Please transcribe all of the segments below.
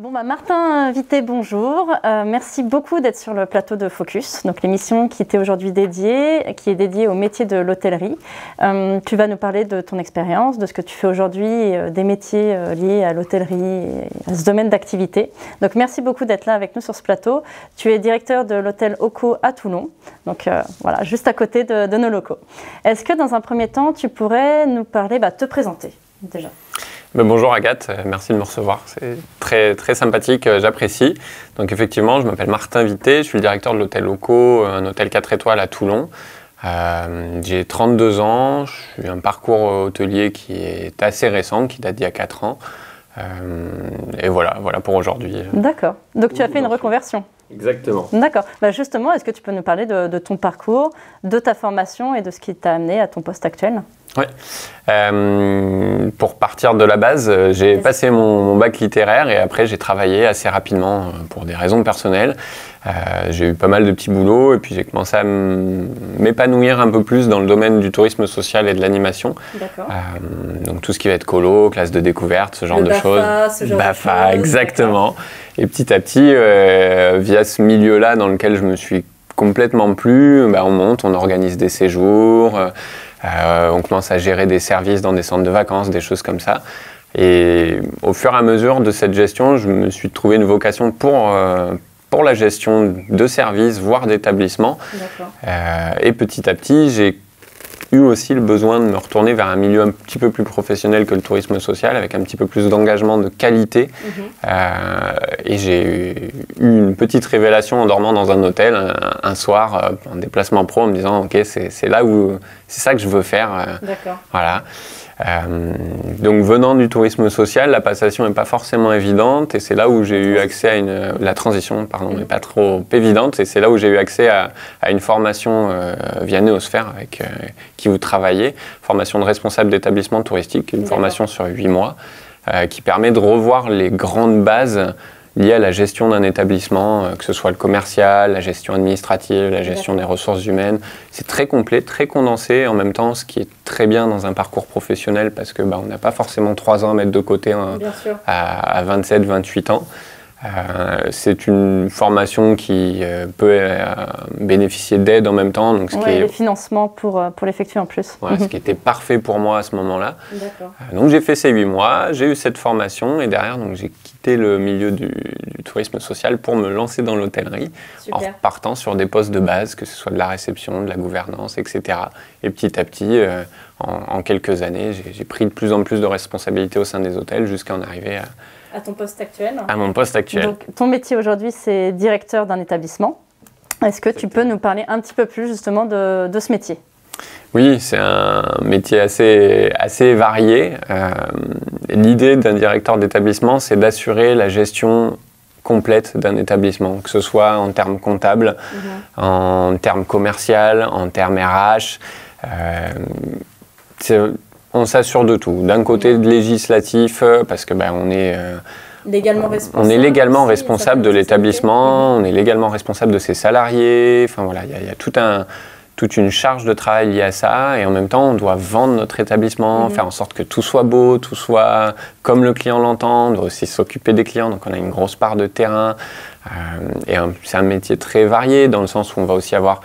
Bon, Martin Vité, bonjour. Merci beaucoup d'être sur le plateau de Focus, donc l'émission qui est aujourd'hui dédiée au métier de l'hôtellerie. Tu vas nous parler de ton expérience, de ce que tu fais aujourd'hui, des métiers liés à l'hôtellerie et à ce domaine d'activité. Donc merci beaucoup d'être là avec nous sur ce plateau. Tu es directeur de l'hôtel Oco à Toulon, donc voilà, juste à côté de nos locaux. Est-ce que dans un premier temps, tu pourrais nous parler, te présenter déjà? Bonjour Agathe, merci de me recevoir, c'est très sympathique, j'apprécie. Donc effectivement, je m'appelle Martin Vité, je suis le directeur de l'hôtel Oco, un hôtel 4 étoiles à Toulon. J'ai 32 ans, je suis un parcours hôtelier qui est assez récent, qui date d'il y a 4 ans. Et voilà pour aujourd'hui. D'accord, donc tu as fait une reconversion? Exactement. D'accord, justement, est-ce que tu peux nous parler de ton parcours, de ta formation et de ce qui t'a amené à ton poste actuel? Oui. Pour partir de la base, j'ai passé mon bac littéraire et après j'ai travaillé assez rapidement pour des raisons personnelles. J'ai eu pas mal de petits boulots et puis j'ai commencé à m'épanouir un peu plus dans le domaine du tourisme social et de l'aniation. D'accord. Donc tout ce qui va être colo, classe de découverte, ce genre de choses. BAFA, exactement. Et petit à petit, via ce milieu-là dans lequel je me suis complètement plu, on monte, on organise des séjours. On commence à gérer des services dans des centres de vacances, des choses comme ça. Et au fur et à mesure de cette gestion, je me suis trouvé une vocation pour la gestion de services, voire d'établissements. Et petit à petit, j'ai eu aussi le besoin de me retourner vers un milieu un petit peu plus professionnel que le tourisme social, avec un petit peu plus d'engagement, de qualité. Et j'ai eu une petite révélation en dormant dans un hôtel un soir, en déplacement pro, en me disant « Ok, c'est ça que je veux faire. » Voilà. Donc venant du tourisme social, la passation n'est pas forcément évidente et c'est là où j'ai eu accès à la transition n'est pas trop évidente et c'est là où j'ai eu accès à une formation via Néosphère avec qui vous travaillez, formation de responsable d'établissement touristique, une formation sur 8 mois qui permet de revoir les grandes bases liées à la gestion d'un établissement, que ce soit le commercial, la gestion administrative, la gestion des ressources humaines. C'est très complet, très condensé, en même temps, ce qui est très bien dans un parcours professionnel parce que on n'a pas forcément 3 ans à mettre de côté à 27, 28 ans. C'est une formation qui peut bénéficier d'aide en même temps. Donc les financements pour l'effectuer en plus. Voilà, ce qui était parfait pour moi à ce moment-là. Donc j'ai fait ces 8 mois, j'ai eu cette formation et derrière j'ai quitté le milieu du tourisme social pour me lancer dans l'hôtellerie en repartant sur des postes de base, que ce soit de la réception, de la gouvernance, etc. Et petit à petit, en quelques années, j'ai pris de plus en plus de responsabilités au sein des hôtels jusqu'à en arriver à ton poste actuel. À mon poste actuel. Donc, ton métier aujourd'hui, c'est directeur d'un établissement. Est-ce que tu peux nous parler un petit peu plus justement de ce métier? Oui, c'est un métier assez varié. L'idée d'un directeur d'établissement, c'est d'assurer la gestion complète d'un établissement, que ce soit en termes comptables, en termes commerciaux, en termes RH. On s'assure de tout. D'un côté de législatif, parce que on est légalement responsable de l'établissement, on est légalement responsable de ses salariés. Enfin voilà, il y a toute une charge de travail liée à ça. Et en même temps, on doit vendre notre établissement, faire en sorte que tout soit beau, tout soit comme le client l'entend. On doit aussi s'occuper des clients. Donc on a une grosse part de terrain. Et c'est un métier très varié dans le sens où on va aussi avoir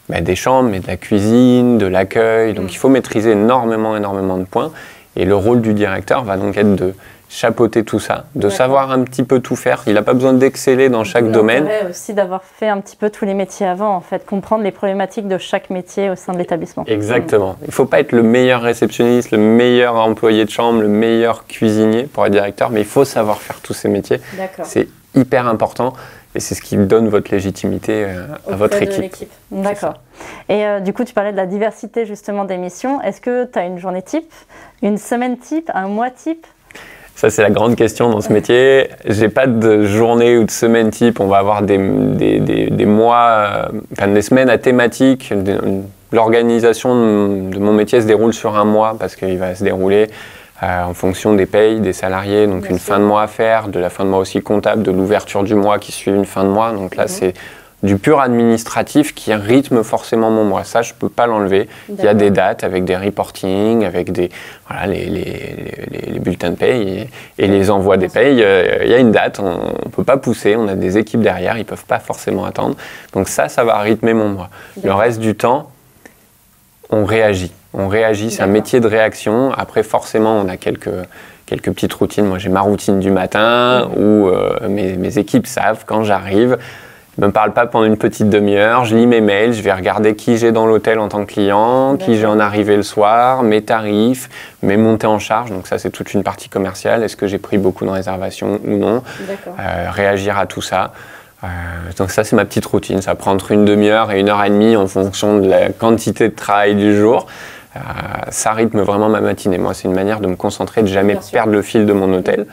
des chambres, mais de la cuisine, de l'accueil. Donc il faut maîtriser énormément de points. Et le rôle du directeur va donc être de chapeauter tout ça, de savoir un petit peu tout faire. Il n'a pas besoin d'exceller dans chaque domaine. L'intérêt aussi d'avoir fait un petit peu tous les métiers avant, en fait, comprendre les problématiques de chaque métier au sein de l'établissement. Exactement. Il ne faut pas être le meilleur réceptionniste, le meilleur employé de chambre, le meilleur cuisinier pour être directeur, mais il faut savoir faire tous ces métiers. C'est hyper important. Et c'est ce qui donne votre légitimité à votre équipe. D'accord. Et du coup, tu parlais de la diversité justement des missions. Est-ce que tu as une journée type, une semaine type, un mois type? Ça, c'est la grande question dans ce métier. J'ai pas de journée ou de semaine type. On va avoir des mois, des semaines à thématique. L'organisation de mon métier se déroule sur un mois parce qu'il va se dérouler en fonction des payes des salariés, donc une fin de mois à faire, de la fin de mois aussi comptable, de l'ouverture du mois qui suit une fin de mois. Donc là, c'est du pur administratif qui rythme forcément mon mois. Ça, je ne peux pas l'enlever. Il y a des dates avec des reportings, avec les bulletins de paye et les envois des payes. Il y a une date, on ne peut pas pousser, on a des équipes derrière, ils ne peuvent pas forcément attendre. Donc ça va rythmer mon mois. Le reste du temps, on réagit. On réagit, c'est un métier de réaction. Après, forcément, on a quelques petites routines. Moi, j'ai ma routine du matin où mes équipes savent quand j'arrive. Ne me parle pas pendant une petite demi-heure, je lis mes mails, je vais regarder qui j'ai dans l'hôtel en tant que client, qui j'ai en arrivée le soir, mes tarifs, mes montées en charge. Donc ça, c'est toute une partie commerciale. Est-ce que j'ai pris beaucoup de réservations ou non? Réagir à tout ça. Donc ça, c'est ma petite routine. Ça prend entre une demi-heure et 1h30 en fonction de la quantité de travail du jour. Ça rythme vraiment ma matinée. Moi, c'est une manière de me concentrer, de jamais perdre le fil de mon hôtel.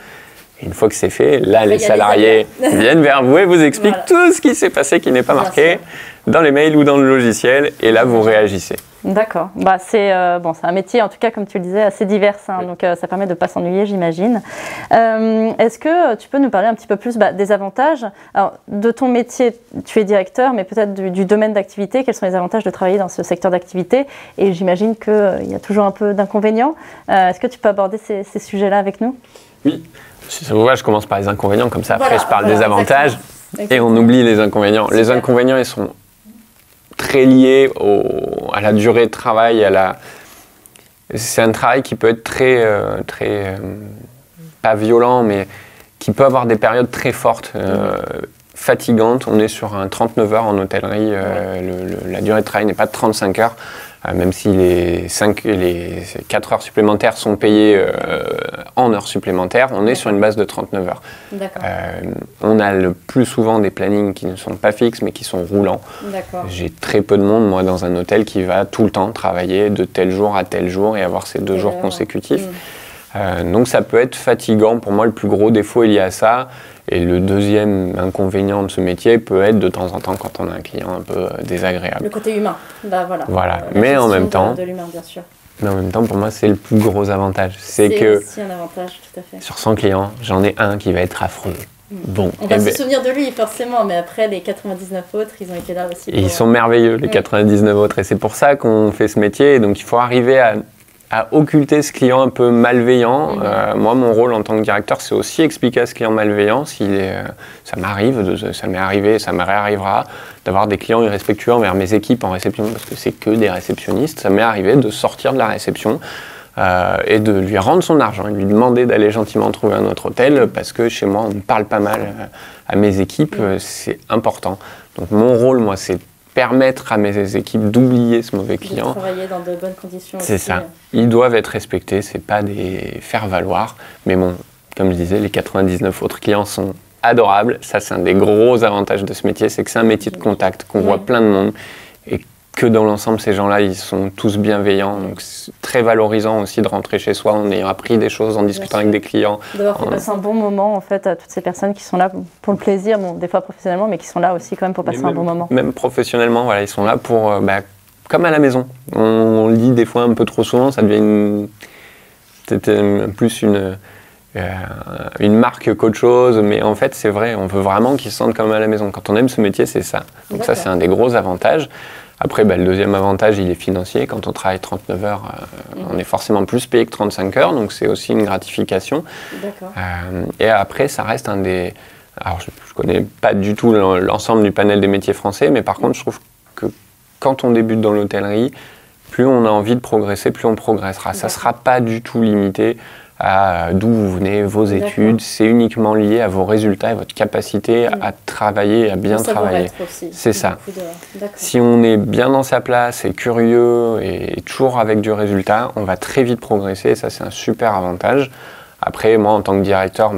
Et une fois que c'est fait, là, les salariés viennent vers vous et vous expliquent tout ce qui s'est passé qui n'est pas marqué dans les mails ou dans le logiciel. Et là, vous réagissez. D'accord. C'est un métier, en tout cas, comme tu le disais, assez divers. Donc, ça permet de ne pas s'ennuyer, j'imagine. Est-ce que tu peux nous parler un petit peu plus des avantages? Alors, de ton métier, tu es directeur, mais peut-être du domaine d'activité. Quels sont les avantages de travailler dans ce secteur d'activité? Et j'imagine qu'il y a toujours un peu d'inconvénients. Est-ce que tu peux aborder ces sujets-là avec nous? Oui. Si ça vous va, je commence par les inconvénients, comme ça après je parle des avantages et on oublie les inconvénients. Super. Les inconvénients, ils sont très liés à la durée de travail. C'est un travail qui peut être très pas violent, mais qui peut avoir des périodes très fortes, fatigantes. On est sur un 39 heures en hôtellerie, la durée de travail n'est pas de 35 heures. Même si les 4 heures supplémentaires sont payées en heures supplémentaires, on est sur une base de 39 heures. On a le plus souvent des plannings qui ne sont pas fixes, mais qui sont roulants. J'ai très peu de monde, moi, dans un hôtel qui va tout le temps travailler de tel jour à tel jour et avoir ces 2 jours consécutifs. Donc ça peut être fatigant. Pour moi, le plus gros défaut est lié à ça. Et le deuxième inconvénient de ce métier peut être de temps en temps quand on a un client un peu désagréable. Le côté humain. Voilà. Mais en même temps, de l'humain, bien sûr. Mais en même temps, pour moi, c'est le plus gros avantage. C'est aussi un avantage, tout à fait. Sur 100 clients, j'en ai un qui va être affreux. Bon, on va se souvenir de lui, forcément, mais après, les 99 autres, ils ont été là aussi. Et ils sont merveilleux, les 99 autres. Et c'est pour ça qu'on fait ce métier. Donc, il faut arriver à occulter ce client un peu malveillant. Moi, mon rôle en tant que directeur, c'est aussi expliquer à ce client malveillant. Ça m'est arrivé, ça me réarrivera d'avoir des clients irrespectueux envers mes équipes en réception, parce que c'est que des réceptionnistes. Ça m'est arrivé de sortir de la réception et de lui rendre son argent et de lui demander d'aller gentiment trouver un autre hôtel, parce que chez moi, on me parle pas mal à mes équipes. C'est important. Donc mon rôle, moi, c'est permettre à mes équipes d'oublier ce mauvais client. De travailler dans de bonnes conditions. C'est ça. Ils doivent être respectés, c'est pas des faire-valoir. Mais bon, comme je disais, les 99 autres clients sont adorables. Ça, c'est un des gros avantages de ce métier, c'est que c'est un métier de contact, qu'on voit plein de monde. Et que dans l'ensemble, ces gens-là, ils sont tous bienveillants. Donc, c'est très valorisant aussi de rentrer chez soi en ayant appris des choses, en discutant avec des clients. D'avoir fait passer un bon moment, en fait, à toutes ces personnes qui sont là pour le plaisir, bon, des fois professionnellement, mais qui sont là aussi quand même pour passer un bon moment. Même professionnellement, voilà, ils sont là pour, comme à la maison. On le dit des fois un peu trop souvent, ça devient plus une marque qu'autre chose, mais en fait, c'est vrai, on veut vraiment qu'ils se sentent comme à la maison. Quand on aime ce métier, c'est ça. Donc ça, c'est un des gros avantages. Après, le deuxième avantage, il est financier. Quand on travaille 39 heures, on est forcément plus payé que 35 heures, donc c'est aussi une gratification. Et après, ça reste un des... Alors, je ne connais pas du tout l'ensemble du panel des métiers français, mais par contre, je trouve que quand on débute dans l'hôtellerie, plus on a envie de progresser, plus on progressera. Ça ne sera pas du tout limité à d'où vous venez, vos études. C'est uniquement lié à vos résultats et votre capacité à travailler et à bien travailler. C'est ça. Si on est bien dans sa place et curieux et toujours avec du résultat, on va très vite progresser et ça, c'est un super avantage. Après, moi, en tant que directeur,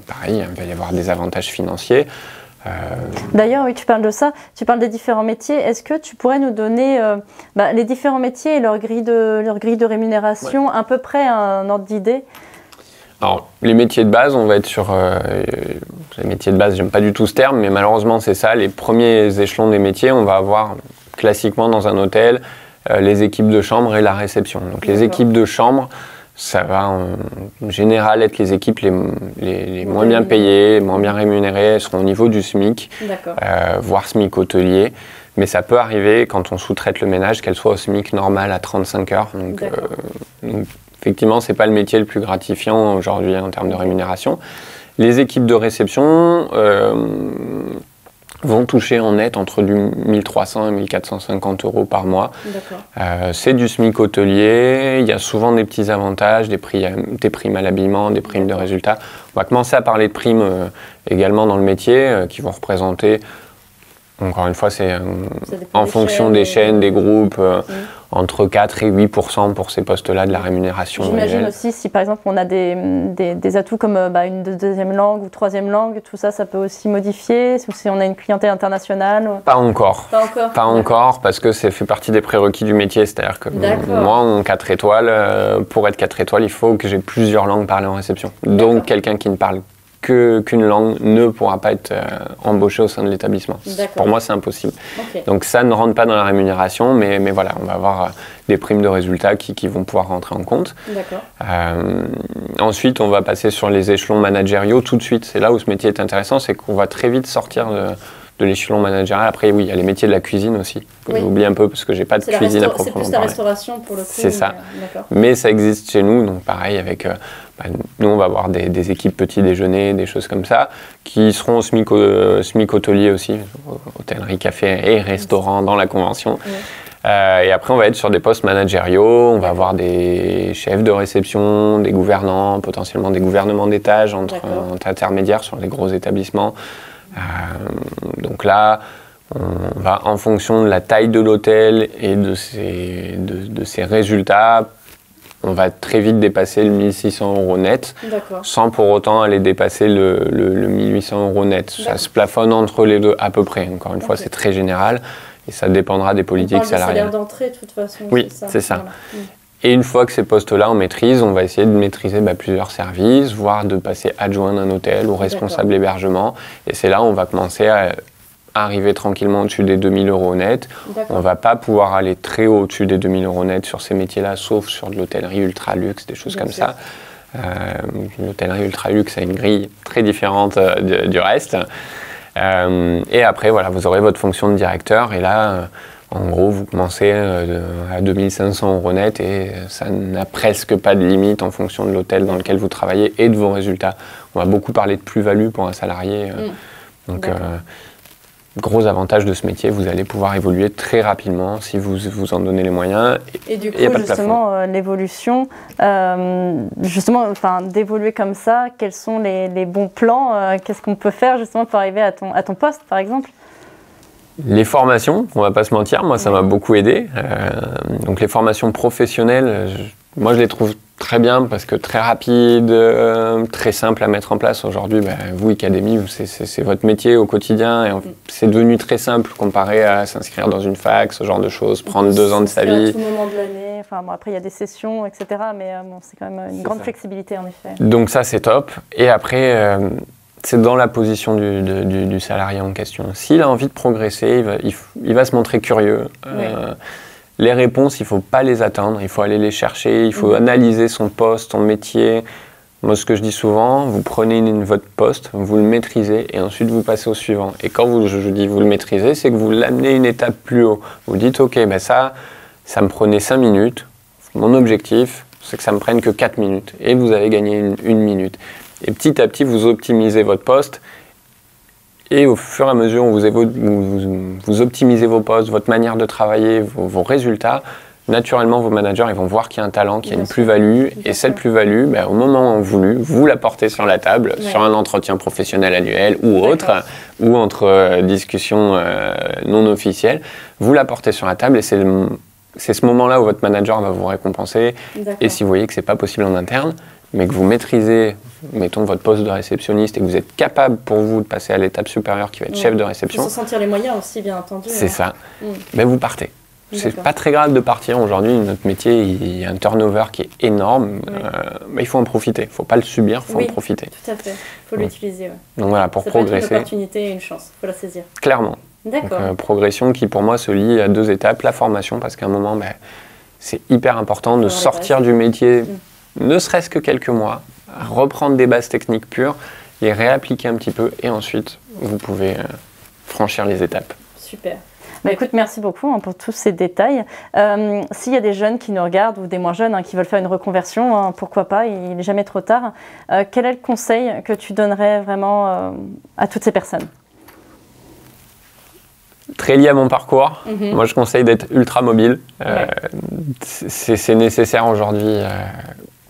pareil, il va y avoir des avantages financiers. D'ailleurs, oui, tu parles de ça, tu parles des différents métiers. Est-ce que tu pourrais nous donner les différents métiers et leur grille de rémunération, à peu près un ordre d'idée? Alors, les métiers de base, on va être sur... les métiers de base, j'aime pas du tout ce terme, mais malheureusement, c'est ça. Les premiers échelons des métiers, on va avoir classiquement dans un hôtel les équipes de chambre et la réception. Donc, les équipes de chambre, ça va en général être les équipes les moins bien payées, moins bien rémunérées. Elles seront au niveau du SMIC, voire SMIC hôtelier. Mais ça peut arriver, quand on sous-traite le ménage, qu'elle soit au SMIC normal à 35 heures. Donc effectivement, ce n'est pas le métier le plus gratifiant aujourd'hui en termes de rémunération. Les équipes de réception vont toucher en net entre du 1300 et 1450 euros par mois. C'est du SMIC hôtelier, il y a souvent des petits avantages, des primes à l'habillement, des primes de résultats. On va commencer à parler de primes également dans le métier qui vont représenter, encore une fois, c'est en fonction des chaînes, des groupes, entre 4 et 8% pour ces postes-là de la rémunération. J'imagine aussi si par exemple on a des atouts comme une deuxième langue ou troisième langue, tout ça, ça peut aussi modifier, ou si on a une clientèle internationale. Pas encore. Pas encore, parce que ça fait partie des prérequis du métier. C'est-à-dire que moi, en 4 étoiles, pour être 4 étoiles, il faut que j'ai plusieurs langues parlées en réception. Donc quelqu'un qui ne parle qu'une langue ne pourra pas être embauché au sein de l'établissement. Pour moi, c'est impossible. Donc ça ne rentre pas dans la rémunération, mais voilà, on va avoir des primes de résultats qui vont pouvoir rentrer en compte. Ensuite, on va passer sur les échelons managériaux tout de suite. C'est là où ce métier est intéressant, c'est qu'on va très vite sortir de l'échelon managérial. Après, oui, il y a les métiers de la cuisine aussi. J'oublie un peu parce que j'ai pas de cuisine à proprement parler. C'est plus la restauration pour le coup. C'est ça. Mais ça existe chez nous, donc pareil avec... nous, on va avoir des équipes petit déjeuner, des choses comme ça, qui seront au SMIC hôtelier aussi, hôtellerie, café et restaurant dans la convention. Et après, on va être sur des postes managériaux, on va avoir des chefs de réception, des gouvernants, potentiellement des gouvernements d'étage entre intermédiaires sur les gros établissements. Donc là, on va, en fonction de la taille de l'hôtel et de ses résultats, on va très vite dépasser le 1600 euros net, sans pour autant aller dépasser le 1800 euros net. Ça se plafonne entre les deux à peu près. Encore une fois, c'est très général et ça dépendra des politiques salariales. On parle de salaire d'entrée de toute façon. Oui, c'est ça. Voilà. Et une fois que ces postes-là on maîtrise, on va essayer de maîtriser plusieurs services, voire de passer adjoint d'un hôtel ou responsable hébergement. Et c'est là où on va commencer à arriver tranquillement au-dessus des 2000 euros net. On ne va pas pouvoir aller très haut au-dessus des 2000 euros net sur ces métiers-là, sauf sur de l'hôtellerie ultra luxe, des choses comme ça. L'hôtellerie ultra luxe a une grille très différente du reste. Et après, voilà, vous aurez votre fonction de directeur. Et là, en gros, vous commencez à 2500 euros net et ça n'a presque pas de limite en fonction de l'hôtel dans lequel vous travaillez et de vos résultats. On va beaucoup parler de plus-value pour un salarié. Donc, gros avantage de ce métier, vous allez pouvoir évoluer très rapidement si vous vous en donnez les moyens. Et du coup, justement, l'évolution, d'évoluer comme ça, quels sont les bons plans qu'est-ce qu'on peut faire justement pour arriver à ton poste, par exemple ? Les formations, on va pas se mentir, moi ça m'a beaucoup aidé. Donc les formations professionnelles, moi je les trouve très bien parce que très rapide, très simple à mettre en place. Aujourd'hui, vous, Icademy, c'est votre métier au quotidien et c'est devenu très simple comparé à s'inscrire dans une fac, ce genre de choses, prendre 2 ans de sa vie. À tout moment de l'année, après il y a des sessions, etc. Mais c'est quand même une grande flexibilité en effet. Donc ça c'est top. Et après... c'est dans la position du salarié en question. S'il a envie de progresser, il va se montrer curieux. Les réponses, il ne faut pas les attendre, il faut aller les chercher, il faut analyser son poste, son métier. Moi, ce que je dis souvent, vous prenez votre poste, vous le maîtrisez et ensuite vous passez au suivant. Et quand je dis vous le maîtrisez, c'est que vous l'amenez une étape plus haut. Vous dites, ok, ça me prenait 5 minutes. Mon objectif, c'est que ça ne me prenne que 4 minutes. Et vous avez gagné une minute. Et petit à petit, vous optimisez votre poste. Et au fur et à mesure où vous optimisez vos postes, votre manière de travailler, vos résultats, naturellement, vos managers ils vont voir qu'il y a un talent, qu'il y a une plus-value. Et cette plus-value, au moment voulu, vous la portez sur la table, sur un entretien professionnel annuel ou autre, ou entre discussions non officielles. Vous la portez sur la table et c'est ce moment-là où votre manager va vous récompenser. Et si vous voyez que ce n'est pas possible en interne, mais que vous maîtrisez, mettons, votre poste de réceptionniste et que vous êtes capable pour vous de passer à l'étape supérieure qui va être chef de réception. Il faut sentir les moyens aussi, bien entendu. C'est ça. Mais vous partez. C'est pas très grave de partir aujourd'hui. Notre métier, il y a un turnover qui est énorme. Mais il faut en profiter. Il ne faut pas le subir, il faut en profiter. Tout à fait. Il faut l'utiliser. Donc voilà, pour progresser. C'est une opportunité et une chance. Il faut la saisir. Clairement. D'accord. Donc, progression qui, pour moi, se lie à 2 étapes. La formation, parce qu'à un moment, c'est hyper important de sortir du métier ne serait-ce que quelques mois, reprendre des bases techniques pures, les réappliquer un petit peu et ensuite vous pouvez franchir les étapes. Super. Bah écoute, merci beaucoup pour tous ces détails. S'il y a des jeunes qui nous regardent ou des moins jeunes qui veulent faire une reconversion, pourquoi pas, il n'est jamais trop tard. Quel est le conseil que tu donnerais vraiment à toutes ces personnes? Très lié à mon parcours, moi je conseille d'être ultra mobile. C'est nécessaire aujourd'hui.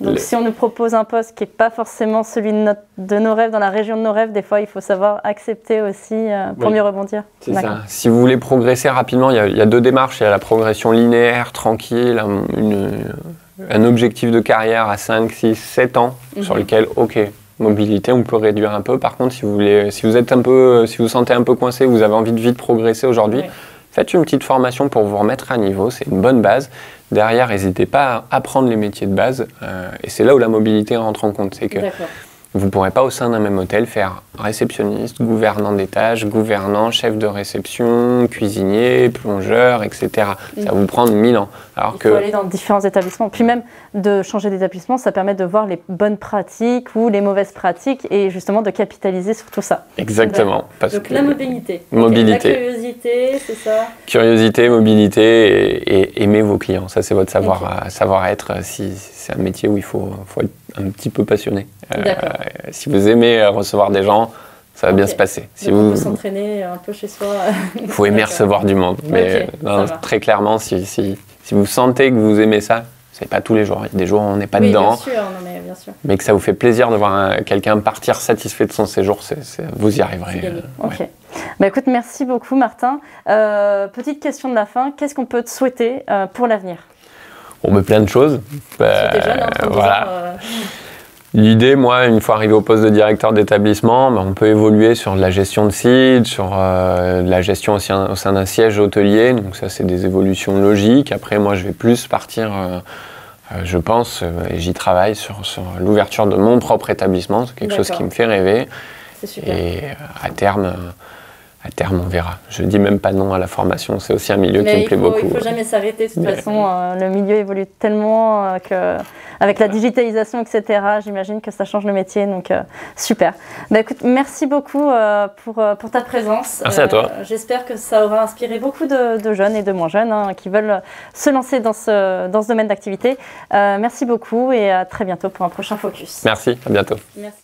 Donc si on nous propose un poste qui n'est pas forcément celui de nos rêves, dans la région de nos rêves, des fois il faut savoir accepter aussi pour mieux rebondir. C'est ça. Si vous voulez progresser rapidement, il y a deux démarches. Il y a la progression linéaire, tranquille, un objectif de carrière à 5, 6, 7 ans sur lequel, ok, mobilité, on peut réduire un peu. Par contre, si vous sentez un peu coincé, vous avez envie de vite progresser aujourd'hui, faites une petite formation pour vous remettre à niveau, c'est une bonne base. Derrière, n'hésitez pas à apprendre les métiers de base. Et c'est là où la mobilité rentre en compte. C'est que vous ne pourrez pas au sein d'un même hôtel faire réceptionniste, gouvernant d'étage, gouvernant, chef de réception, cuisinier, plongeur, etc. Ça va vous prendre 1000 ans. Alors Il faut aller dans différents établissements. Puis même de changer d'établissement, ça permet de voir les bonnes pratiques ou les mauvaises pratiques et justement de capitaliser sur tout ça. Exactement. Donc la mobilité. Mobilité. La curiosité, c'est ça? Curiosité, mobilité et aimer vos clients. Ça, c'est votre savoir-être. Si c'est un métier où il faut être un petit peu passionné. Si vous aimez recevoir des gens, ça va bien se passer. Si on peut s'entraîner un peu chez soi. Il faut aimer recevoir du monde. Mais très clairement, si vous sentez que vous aimez ça, c'est pas tous les jours. Il y a des jours où on n'est pas dedans. Bien sûr. Mais que ça vous fait plaisir de voir quelqu'un partir satisfait de son séjour, vous y arriverez. Ok. Bah écoute, merci beaucoup Martin. Petite question de la fin, qu'est-ce qu'on peut te souhaiter pour l'avenir? Plein de choses. C'était jeune, L'idée, moi, une fois arrivé au poste de directeur d'établissement, on peut évoluer sur de la gestion de site, sur de la gestion au sein d'un siège hôtelier. Donc ça, c'est des évolutions logiques. Après, moi, je vais plus partir, je pense, et j'y travaille, sur l'ouverture de mon propre établissement. C'est quelque chose qui me fait rêver. C'est super. Et à terme, on verra. Je ne dis même pas non à la formation, c'est aussi un milieu qui me plaît beaucoup. Il ne faut jamais s'arrêter, de toute façon, le milieu évolue tellement qu'avec la digitalisation, etc., j'imagine que ça change le métier, donc super. Bah, écoute, merci beaucoup pour ta présence. Merci à toi. J'espère que ça aura inspiré beaucoup de jeunes et de moins jeunes qui veulent se lancer dans ce domaine d'activité. Merci beaucoup et à très bientôt pour un prochain Focus. Merci, à bientôt. Merci.